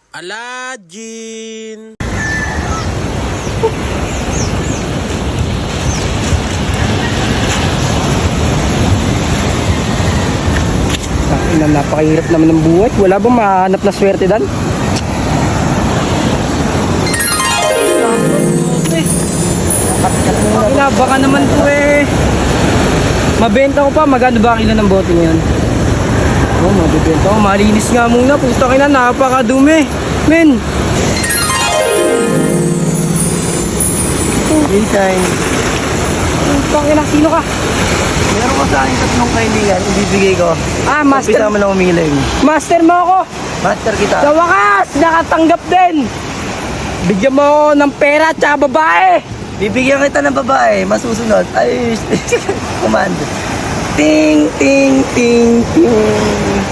Aladdin. Napakahirap naman ng buhay. Wala bang mahanap na swerte dan? Baka naman po mabenta ko pa. Magano ba kilo ng bote ngayon? Oh, mabibenta ko. Malinis nga muna. Puta ka na, napakadumi. Men! Daytime. Puta ka na, sino ka? Meron ko sa akin 3 kaibigan, ibibigay ko. Master. Umpisa mo na umiling. Master mo ako. Master kita. Sa wakas, nakatanggap din. Bigyan mo ako ng pera at saka babae. Bibigyan kita ng babae, masusunod. Ay, command. Ting, ting, ting, ting.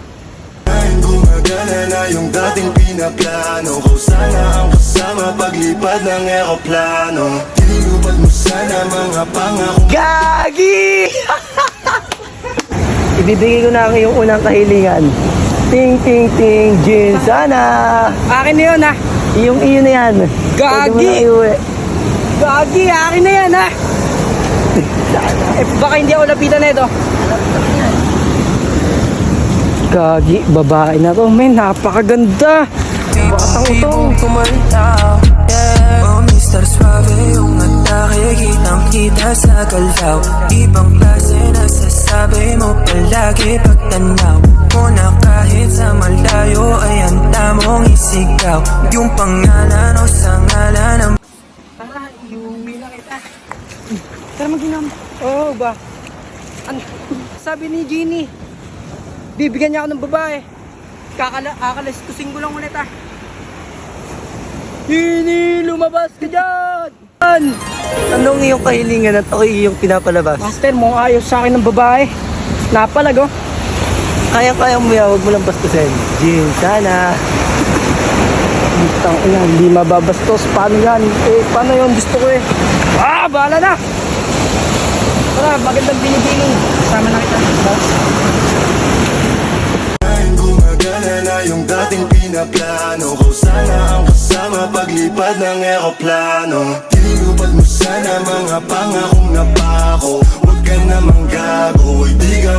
Gumagana na yung dating pinaplano ko sana ang kasama paglipad ng eroplano. Tinubad mo sana mga pangako. Gagi! Ibibigay ko na ang iyong unang kahilingan. Ting, ting, ting, Jin, sana. Akin na yun, ha? Iyong iyo na yan. Gagi! Pwede mo na iuwi. Gagi, akin na yan, ha? Baka hindi ako lapitan na ito. Gagi, babae na to. Men, napakaganda. Ibang kumantaw, yeah. Oh, Mr. Suave, yung atake, kitang-kita sa galaw. Ibang klase na sasabi mo palagi pagtanaw mo na kahit sa malayo ay handa mong isigaw. Yung pangalan o sa ngalan ng Tara, iuwi na kita. Tara, mag-inom. Oo ba? Ano? Sabi ni Jeannie, bibigyan niya ako ng babae. Akalastusin ko lang ulit, ha? Jeannie, lumabas ka dyan! Anong iyong kahilingan at ako iyong pinapalabas? Master, mo ayos sa akin ng babae. Napalag, oh. Kaya-kaya mo yan, huwag mo lang bastusin. Jin, sana. Tang ina, hindi mababastos. Paano yan? Paano yun? Gusto ko bahala na! Tara, magandang binibining. Kasama na kita. Gumagana na yung dating pinaplano ko sana ang kasama paglipad ng eroplano. Tinubad mo sana mga pangakong napako. Huwag ka namang gago, hindi ka